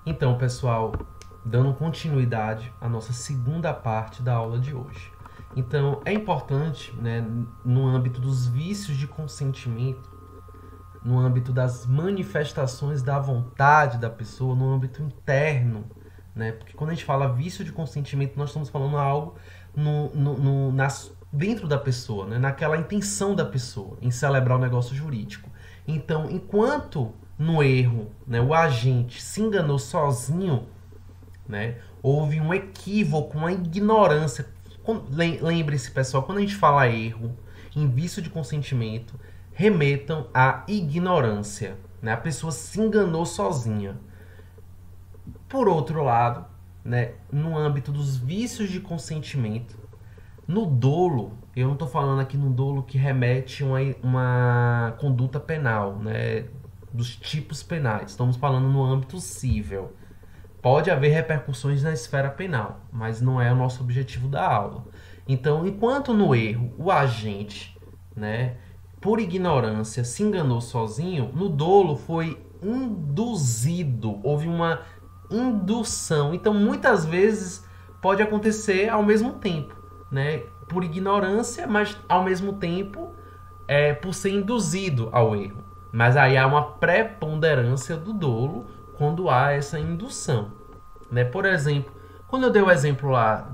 Então, pessoal, dando continuidade à nossa segunda parte da aula de hoje. Então, é importante, né, no âmbito dos vícios de consentimento, no âmbito das manifestações da vontade da pessoa, no âmbito interno, né? Porque quando a gente fala vício de consentimento, nós estamos falando algo dentro da pessoa, né? Naquela intenção da pessoa em celebrar o negócio jurídico. Então, enquanto no erro, né, o agente se enganou sozinho, né, houve um equívoco, uma ignorância. Lembre-se, pessoal, quando a gente fala erro em vício de consentimento, remetam à ignorância, né? A pessoa se enganou sozinha. Por outro lado, né, no âmbito dos vícios de consentimento, no dolo, eu não estou falando aqui no dolo que remete a uma conduta penal, né, dos tipos penais. Estamos falando no âmbito cível. Pode haver repercussões na esfera penal, mas não é o nosso objetivo da aula. Então, enquanto no erro o agente, né, por ignorância, se enganou sozinho, no dolo foi induzido, houve uma indução. Então, muitas vezes pode acontecer ao mesmo tempo, né? Por ignorância, mas ao mesmo tempo por ser induzido ao erro. Mas aí há uma preponderância do dolo quando há essa indução, né? Por exemplo, quando eu dei o exemplo lá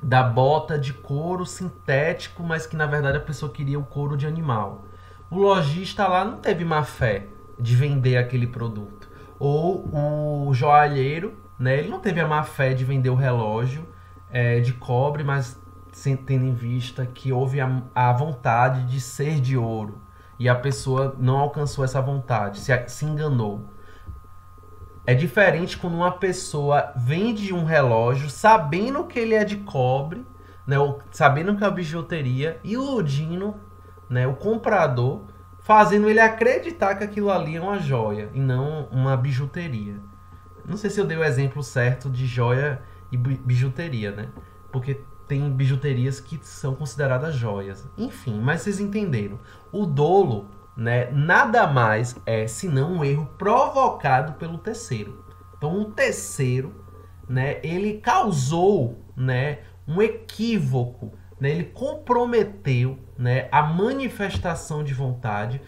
da bota de couro sintético, mas que na verdade a pessoa queria o couro de animal. O lojista lá não teve má fé de vender aquele produto. Ou o joalheiro, né, ele não teve a má fé de vender o relógio de cobre, mas tendo em vista que houve a vontade de ser de ouro. E a pessoa não alcançou essa vontade, se enganou. É diferente quando uma pessoa vende um relógio sabendo que ele é de cobre, né, sabendo que é uma bijuteria, iludindo, né, o comprador, fazendo ele acreditar que aquilo ali é uma joia e não uma bijuteria. Não sei se eu dei o exemplo certo de joia e bijuteria, né? Porque tem bijuterias que são consideradas joias. Enfim, mas vocês entenderam. O dolo, né, nada mais é senão um erro provocado pelo terceiro. Então, um terceiro, né, ele causou, né, um equívoco, né, ele comprometeu, né, a manifestação de vontade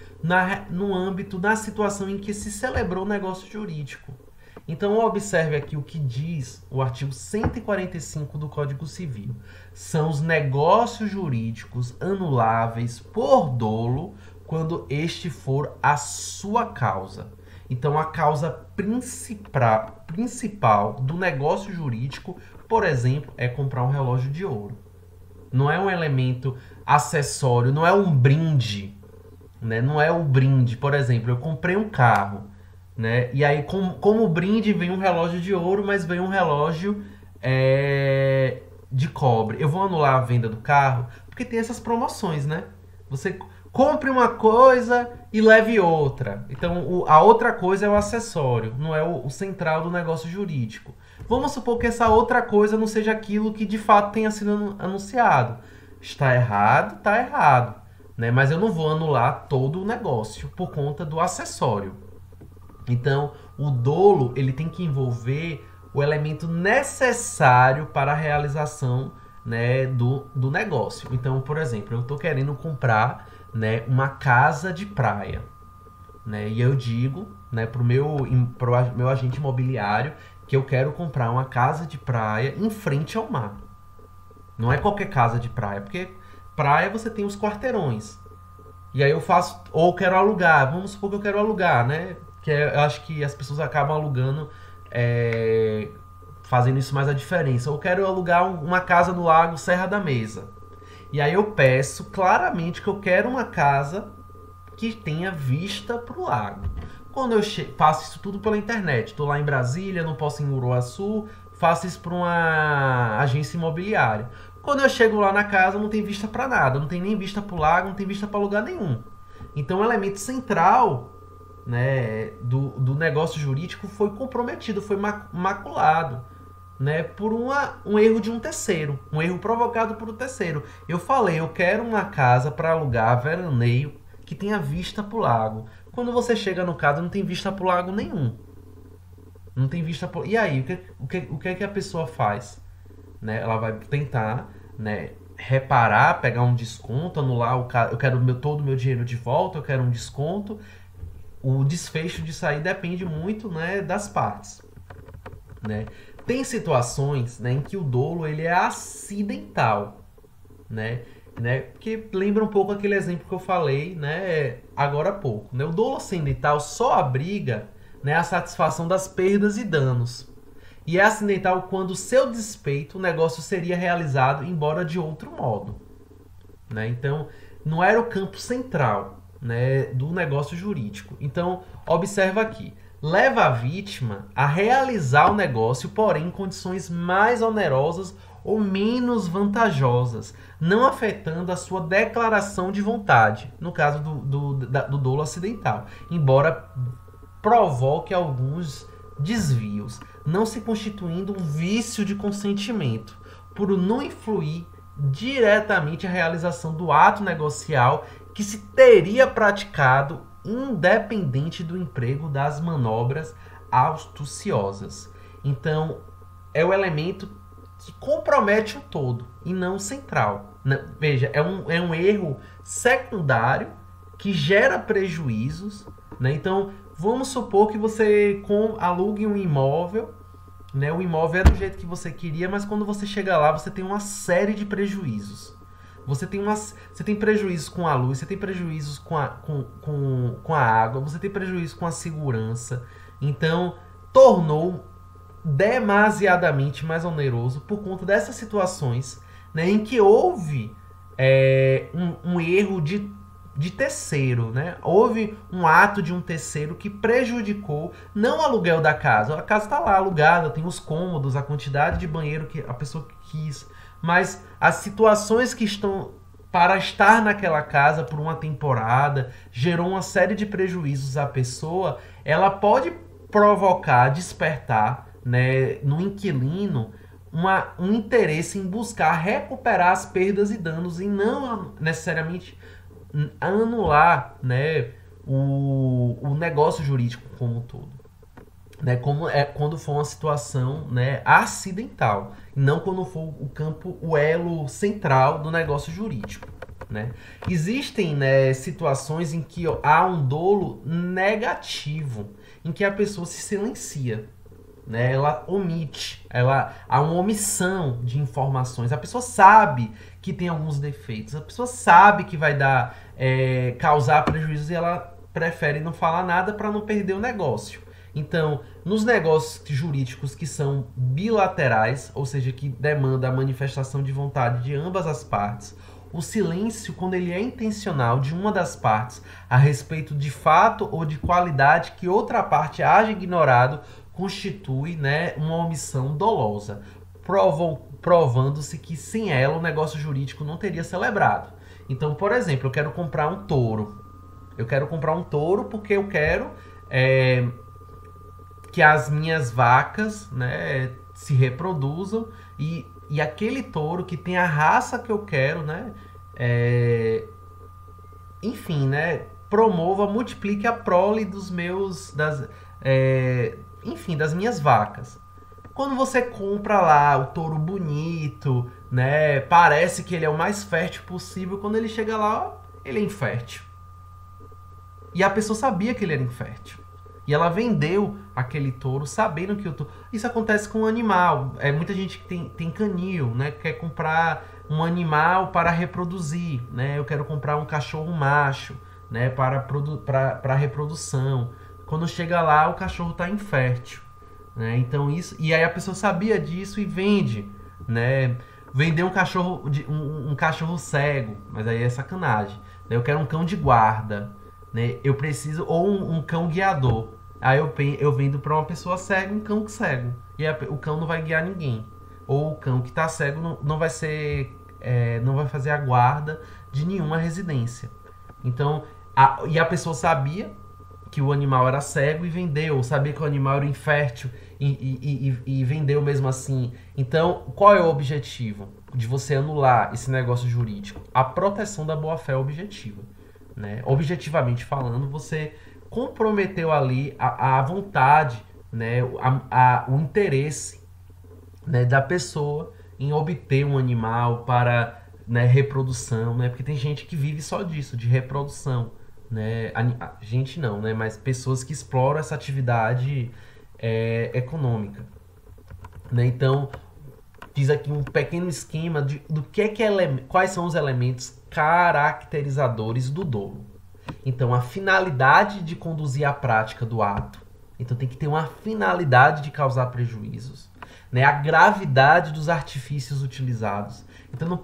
no âmbito da situação em que se celebrou o negócio jurídico. Então, observe aqui o que diz o artigo 145 do Código Civil. São os negócios jurídicos anuláveis por dolo quando este for a sua causa. Então, a causa principal do negócio jurídico, por exemplo, é comprar um relógio de ouro. Não é um elemento acessório, não é um brinde, né? Não é um brinde. Por exemplo, eu comprei um carro, né? E aí, como brinde, vem um relógio de ouro, mas vem um relógio de cobre. Eu vou anular a venda do carro, porque tem essas promoções, né? Você compre uma coisa e leve outra. Então, a outra coisa é o acessório, não é o central do negócio jurídico. Vamos supor que essa outra coisa não seja aquilo que de fato tenha sido anunciado. Está errado, está errado, né? Mas eu não vou anular todo o negócio por conta do acessório. Então, o dolo ele tem que envolver o elemento necessário para a realização, né, do negócio. Então, por exemplo, eu estou querendo comprar, né, uma casa de praia, né, e eu digo, né, pro meu agente imobiliário que eu quero comprar uma casa de praia em frente ao mar. Não é qualquer casa de praia, porque praia você tem os quarteirões. E aí eu faço, ou quero alugar, vamos supor que eu quero alugar, né? Que eu acho que as pessoas acabam alugando, fazendo isso mais a diferença. Eu quero alugar uma casa no lago Serra da Mesa. E aí eu peço claramente que eu quero uma casa que tenha vista para o lago. Quando eu faço isso tudo pela internet, estou lá em Brasília, não posso ir em Uruaçu, faço isso para uma agência imobiliária. Quando eu chego lá na casa, não tem vista para nada, não tem nem vista para o lago, não tem vista para lugar nenhum. Então o elemento central, né, do negócio jurídico foi comprometido, foi maculado, né, por um erro de um terceiro, um erro provocado por um terceiro. Eu falei, eu quero uma casa para alugar, veraneio, que tenha vista para o lago. Quando você chega no caso, não tem vista para o lago nenhum. Não tem vista. E aí, o que é que a pessoa faz? Né? Ela vai tentar, né, reparar, pegar um desconto, anular eu quero todo o meu dinheiro de volta, eu quero um desconto. O desfecho disso aí depende muito, né, das partes. Né? Tem situações, né, em que o dolo ele é acidental, né? Que lembra um pouco aquele exemplo que eu falei, né, agora há pouco. Né? O dolo acidental só abriga, né, a satisfação das perdas e danos. E é acidental quando, seu despeito, o negócio seria realizado, embora de outro modo. Né? Então, não era o campo central, né, do negócio jurídico. Então, observa aqui. Leva a vítima a realizar o negócio, porém em condições mais onerosas ou menos vantajosas, não afetando a sua declaração de vontade, no caso do dolo acidental, embora provoque alguns desvios, não se constituindo um vício de consentimento, por não influir diretamente a realização do ato negocial que se teria praticado independente do emprego das manobras astuciosas. Então, é o elemento que compromete o todo e não o central. Veja, é um erro secundário que gera prejuízos. Né? Então, vamos supor que você alugue um imóvel, né? O imóvel é do jeito que você queria, mas quando você chega lá, você tem uma série de prejuízos. Você tem prejuízos com a luz, você tem prejuízos com a água, você tem prejuízo com a segurança. Então, tornou demasiadamente mais oneroso por conta dessas situações, né, em que houve um erro de terceiro, né? Houve um ato de um terceiro que prejudicou não o aluguel da casa. A casa está lá alugada, tem os cômodos, a quantidade de banheiro que a pessoa quis, mas as situações que estão para estar naquela casa por uma temporada gerou uma série de prejuízos à pessoa. Ela pode provocar, despertar, né, no inquilino um interesse em buscar recuperar as perdas e danos e não necessariamente anular, né, o negócio jurídico como um todo. Né, quando for uma situação, né, acidental, não quando for o elo central do negócio jurídico. Né? Existem, né, situações em que há um dolo negativo, em que a pessoa se silencia. Né? Ela omite, há uma omissão de informações. A pessoa sabe que tem alguns defeitos, a pessoa sabe que vai causar prejuízo e ela prefere não falar nada para não perder o negócio. Então, nos negócios jurídicos que são bilaterais, ou seja, que demanda a manifestação de vontade de ambas as partes, o silêncio, quando ele é intencional de uma das partes a respeito de fato ou de qualidade que outra parte haja ignorado, constitui, né, uma omissão dolosa, provando-se que sem ela o negócio jurídico não teria celebrado. Então, por exemplo, eu quero comprar um touro. Eu quero comprar um touro porque eu quero que as minhas vacas, né, se reproduzam e aquele touro que tem a raça que eu quero, né, enfim, né, promova, multiplique a prole das minhas vacas. Quando você compra lá o touro bonito, né, parece que ele é o mais fértil possível, quando ele chega lá, ele é infértil. E a pessoa sabia que ele era infértil. E ela vendeu aquele touro sabendo que o touro... Isso acontece com um animal. Muita gente que tem canil, né, quer comprar um animal para reproduzir. Né? Eu quero comprar um cachorro macho, né, para reprodução. Quando chega lá, o cachorro está infértil. Né? Então e aí a pessoa sabia disso e vende. Né? Vender um cachorro cego, mas aí é sacanagem. Eu quero um cão de guarda. Né? Eu preciso, ou um cão guiador. Aí eu vendo para uma pessoa cega um cão cego. E o cão não vai guiar ninguém. Ou o cão que está cego não vai fazer a guarda de nenhuma residência. Então, a pessoa sabia que o animal era cego e vendeu. Sabia que o animal era infértil e vendeu mesmo assim. Então, qual é o objetivo de você anular esse negócio jurídico? A proteção da boa-fé objetiva. Né? Objetivamente falando, você comprometeu ali a vontade, né, o interesse, né, da pessoa em obter um animal para, né, reprodução, né, porque tem gente que vive só disso, de reprodução, né, gente não, né, mas pessoas que exploram essa atividade econômica, né, então fiz aqui um pequeno esquema do quais são os elementos caracterizadores do dolo. Então, a finalidade de conduzir a prática do ato. Então, tem que ter uma finalidade de causar prejuízos. Né? A gravidade dos artifícios utilizados. Então,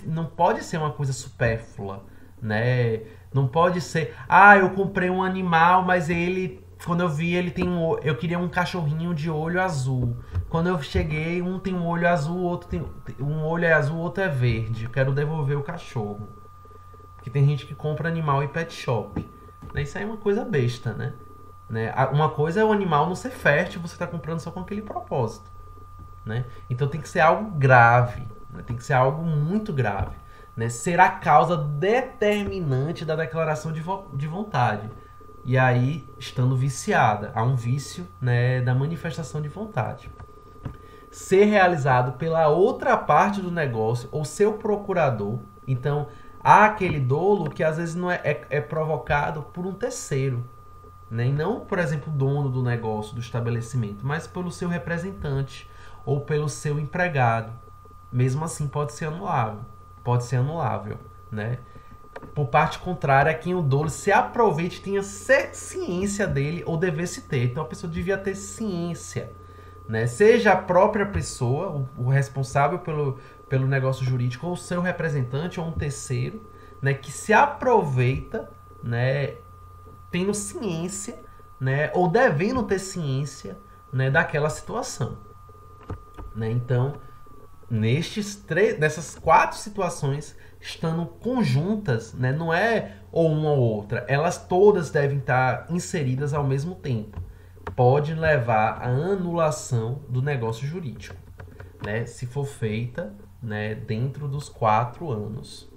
não pode ser uma coisa supérflua. Né? Não pode ser, eu comprei um animal, mas ele, quando eu vi, ele tem eu queria um cachorrinho de olho azul. Quando eu cheguei, um tem um olho azul, outro tem um olho é azul, outro é verde. Eu quero devolver o cachorro. Porque tem gente que compra animal em pet shop. Né? Isso aí é uma coisa besta, né? Uma coisa é o animal não ser fértil, você está comprando só com aquele propósito. Né? Então tem que ser algo grave. Né? Tem que ser algo muito grave. Né? Ser a causa determinante da declaração de vontade. E aí, estando viciada, há um vício, né, da manifestação de vontade. Ser realizado pela outra parte do negócio ou seu procurador. Então, há aquele dolo que às vezes não é provocado por um terceiro. Né? E não, por exemplo, o dono do negócio, do estabelecimento, mas pelo seu representante ou pelo seu empregado. Mesmo assim, pode ser anulável. Pode ser anulável. Né? Por parte contrária, quem o dolo se aproveite tenha ciência dele ou devesse ter. Então, a pessoa devia ter ciência. Né? Seja a própria pessoa, o responsável pelo negócio jurídico, ou o seu representante, ou um terceiro, né, que se aproveita, né, tendo ciência, né, ou devendo ter ciência, né, daquela situação. Né? Então, nessas 4 situações, estando conjuntas, né, não é ou uma ou outra, elas todas devem estar inseridas ao mesmo tempo. Pode levar à anulação do negócio jurídico, né, se for feita, né, dentro dos 4 anos,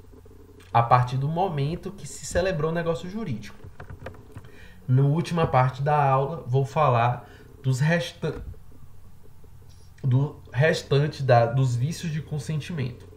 a partir do momento que se celebrou o negócio jurídico. Na última parte da aula, vou falar dos restantes dos vícios de consentimento.